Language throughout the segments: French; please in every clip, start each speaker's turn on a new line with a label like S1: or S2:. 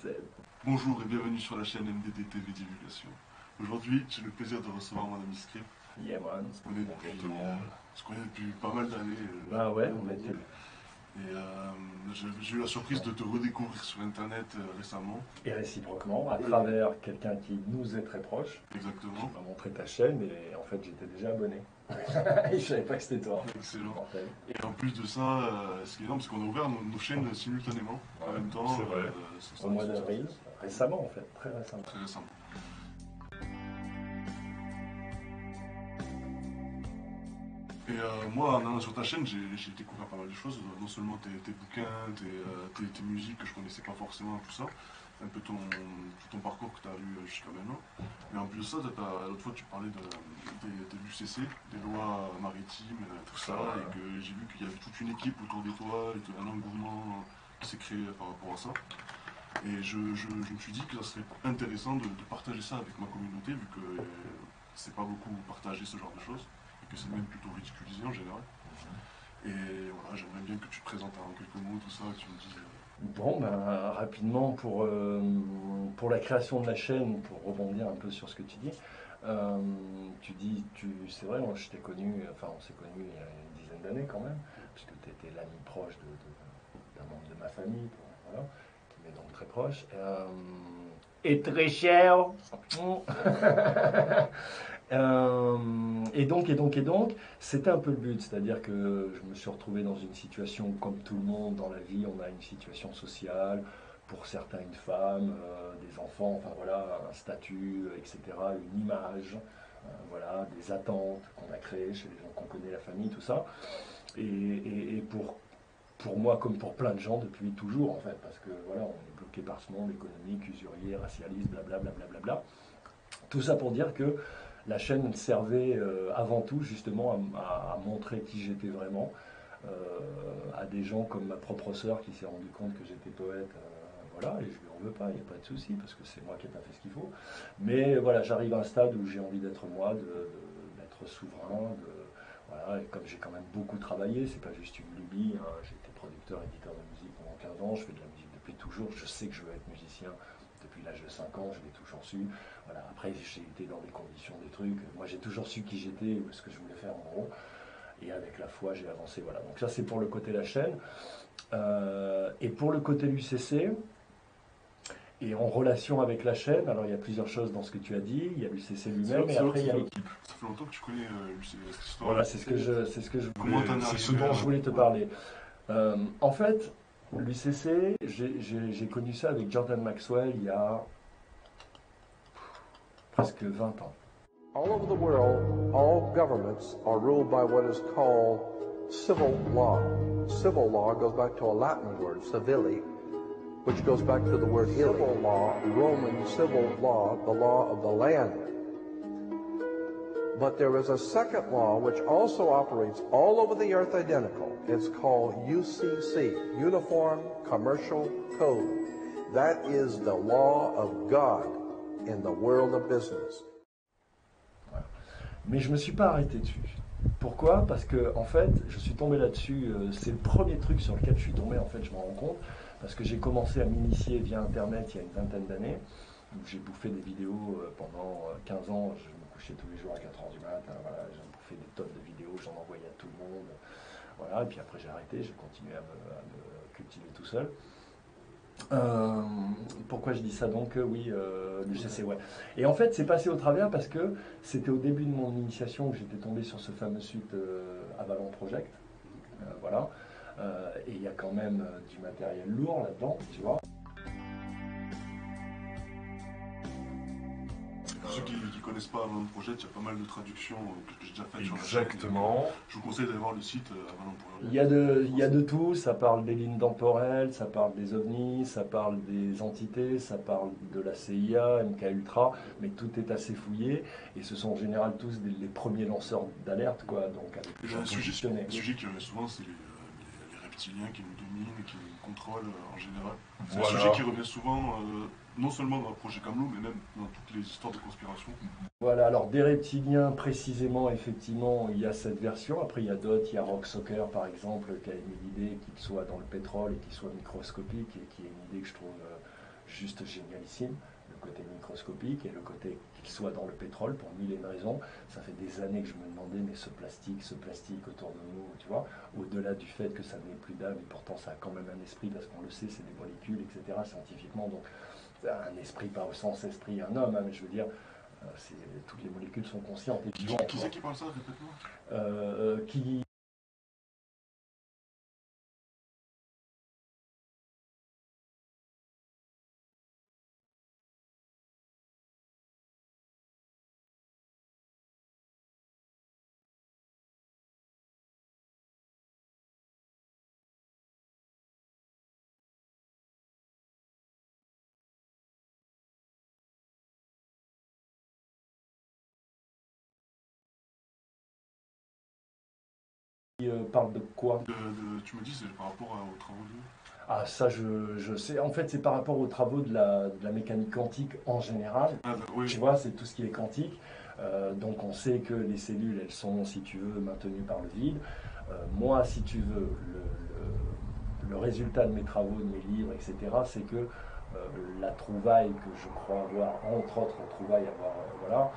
S1: scène.
S2: Bonjour et bienvenue sur la chaîne MDD TV Divulgation. Aujourd'hui, j'ai le plaisir de recevoir mon ami Script.
S1: Yeah man,
S2: On se connaît depuis pas mal d'années.
S1: Bah ouais, on était...
S2: Et j'ai eu la surprise de te redécouvrir sur internet récemment.
S1: Et réciproquement, à travers quelqu'un qui nous est très proche.
S2: Exactement.
S1: Tu m'as montré ta chaîne et en fait j'étais déjà abonné. Et je savais pas que c'était toi.
S2: Excellent.
S1: Mortel.
S2: Et en plus de ça, ce qui est énorme, c'est qu'on a ouvert nos chaînes simultanément, en même temps.
S1: C'est vrai. Au mois d'avril, récemment en fait, très récemment.
S2: Très récemment. Et moi, en allant sur ta chaîne, j'ai découvert pas mal de choses. Non seulement tes bouquins, tes musiques que je connaissais pas forcément, tout ça. Un peu tout ton parcours que tu as eu jusqu'à maintenant. Mais en plus de ça, l'autre fois tu parlais de l'UCC, des lois maritimes, tout ça, et que j'ai vu qu'il y avait toute une équipe autour de toi, et un engouement qui s'est créé par rapport à ça. Et je me suis dit que ça serait intéressant de partager ça avec ma communauté, vu que c'est pas beaucoup partagé ce genre de choses, et que c'est même plutôt ridiculisé en général. Et voilà, j'aimerais bien que tu te présentes en quelques mots, tout ça, que tu me dises...
S1: Bon, ben, rapidement, pour la création de la chaîne, pour rebondir un peu sur ce que tu dis, c'est vrai, moi je t'ai connu, enfin on s'est connu il y a une dizaine d'années quand même, puisque tu étais l'ami proche d'un membre de ma famille, voilà, qui m'est donc très proche. Et très cher. Et donc, c'était un peu le but, c'est-à-dire que je me suis retrouvé dans une situation comme tout le monde dans la vie, on a une situation sociale, pour certains une femme, des enfants, enfin voilà, un statut, etc., une image, voilà, des attentes qu'on a créées chez les gens qu'on connaît, la famille, tout ça. Et pour moi, comme pour plein de gens depuis toujours, en fait, parce que voilà, on est bloqué par ce monde économique, usurier, racialiste, blablabla, blablabla. Tout ça pour dire que la chaîne servait avant tout justement à montrer qui j'étais vraiment, à des gens comme ma propre sœur qui s'est rendu compte que j'étais poète, voilà, et je lui en veux pas, il n'y a pas de souci, parce que c'est moi qui n'ai pas fait ce qu'il faut. Mais voilà, j'arrive à un stade où j'ai envie d'être moi, d'être souverain, voilà, et comme j'ai quand même beaucoup travaillé, c'est pas juste une lubie, hein, j'ai été producteur, éditeur de musique pendant 15 ans, je fais de la musique depuis toujours, je sais que je veux être musicien depuis l'âge de 5 ans, je l'ai toujours su. Voilà, après, j'ai été dans des conditions, des trucs. Moi, j'ai toujours su qui j'étais, ce que je voulais faire en gros. Et avec la foi, j'ai avancé. Voilà. Donc, ça, c'est pour le côté de la chaîne. Et pour le côté du CC, et en relation avec la chaîne, alors il y a plusieurs choses dans ce que tu as dit. Il y a l'UCC lui-même, et après, il y a l'équipe.
S2: Ça fait longtemps que tu connais cette histoire.
S1: Voilà, c'est ce dont je voulais te parler. En fait, l'UCC, j'ai connu ça avec Jordan Maxwell il y a presque 20 ans.
S3: All over the world, all governments are ruled by what is called civil law. Civil law goes back to a Latin word, civili, which goes back to the word civil law, Roman civil law, the law of the land. But there is a second law which also operates all over the earth identical. It's called UCC, Uniform Commercial Code. That is the law of God in the world of business.
S1: Mais je ne me suis pas arrêté dessus. Pourquoi? Parce que en fait, je suis tombé là-dessus, c'est le premier truc sur lequel je suis tombé, en fait, je me rends compte, parce que j'ai commencé à m'initier via Internet il y a une vingtaine d'années, où j'ai bouffé des vidéos pendant 15 ans, je me couchais tous les jours à 4 h du matin, voilà, j'ai bouffé des tonnes de vidéos, j'en envoyais à tout le monde, voilà, et puis après j'ai arrêté, j'ai continué à me cultiver tout seul. Pourquoi je dis ça donc? Oui, l'UCC, ouais. Et en fait, c'est passé au travers parce que c'était au début de mon initiation que j'étais tombé sur ce fameux site Avalon Project. Voilà. Et il y a quand même du matériel lourd là-dedans, tu vois.
S2: Pour ceux qui ne connaissent pas Avalon Project, il y a pas mal de traductions que j'ai déjà faites sur la chaîne.
S1: Exactement.
S2: Je vous conseille d'aller voir le site Avalon Project.
S1: Il y a de tout, ça parle des lignes temporelles, ça parle des ovnis, ça parle des entités, ça parle de la CIA, MK Ultra, mais tout est assez fouillé et ce sont en général tous les premiers lanceurs d'alerte, quoi. Donc avec des gens positionnés.
S2: Le sujet qui revient souvent, c'est les reptiliens qui nous dominent et qui nous contrôlent en général. C'est
S1: Voilà.
S2: un sujet qui revient souvent, non seulement dans le projet Camelot, mais même dans toutes les histoires de conspiration.
S1: Voilà, alors des reptiliens précisément, effectivement, il y a cette version. Après, il y a d'autres, il y a Rock Soccer par exemple, qui a émis l'idée qu'il soit dans le pétrole et qu'il soit microscopique, et qui est une idée que juste génialissime, le côté microscopique et le côté qu'il soit dans le pétrole pour mille et une raisons. Ça fait des années que je me demandais, mais ce plastique autour de nous, tu vois, au-delà du fait que ça n'ait plus d'âme, et pourtant ça a quand même un esprit, parce qu'on le sait, c'est des molécules, etc., scientifiquement, donc un esprit, pas au sens esprit, un homme, hein, mais je veux dire, toutes les molécules sont conscientes et vivantes.
S2: Qui c'est qui parle ça, répète-moi?
S1: Qui parle de quoi?
S2: Tu me dis, c'est par rapport aux travaux de...
S1: Ah, ça, je sais. En fait, c'est par rapport aux travaux de la mécanique quantique en général.
S2: Ah, oui.
S1: Tu vois, c'est tout ce qui est quantique. Donc, on sait que les cellules, elles sont, si tu veux, maintenues par le vide. Moi, si tu veux, le résultat de mes travaux, de mes livres, etc., c'est que la trouvaille que je crois avoir, entre autres trouvailles, avoir, voilà,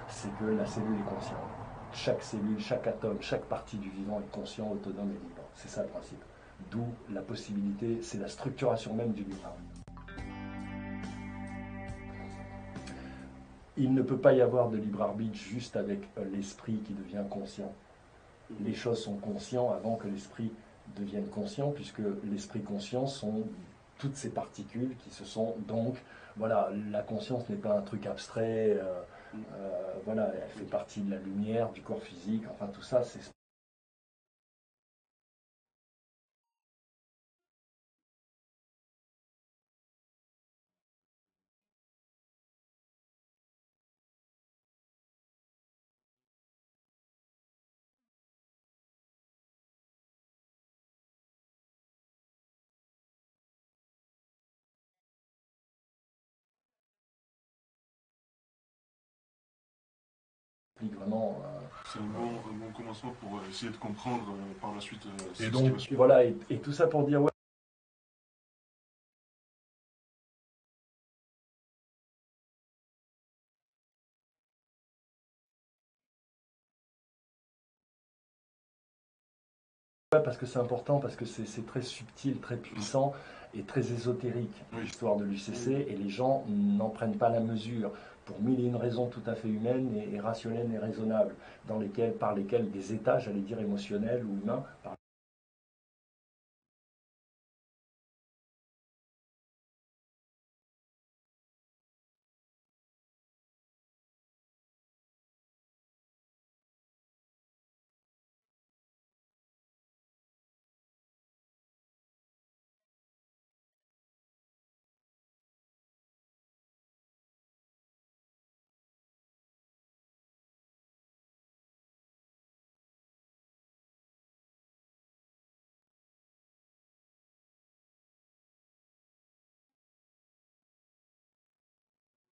S1: c'est que la cellule est consciente. Chaque cellule, chaque atome, chaque partie du vivant est conscient, autonome et libre. C'est ça le principe. D'où la possibilité, c'est la structuration même du libre arbitre. Il ne peut pas y avoir de libre arbitre juste avec l'esprit qui devient conscient. Les choses sont conscientes avant que l'esprit devienne conscient, puisque l'esprit conscient sont toutes ces particules qui se sont donc, voilà, la conscience n'est pas un truc abstrait, voilà, elle fait partie de la lumière, du corps physique, enfin tout ça, c'est vraiment.
S2: C'est un bon commencement pour essayer de comprendre par la suite
S1: Et
S2: ce
S1: donc,
S2: qui va suivre.
S1: voilà, et tout ça pour dire, ouais, parce que c'est important, parce que c'est très subtil, très puissant et très ésotérique,
S2: Oui.
S1: l'histoire de l'UCC, et les gens n'en prennent pas la mesure pour mille et une raisons tout à fait humaines et rationnelles et raisonnables, par lesquelles des états, j'allais dire émotionnels ou humains,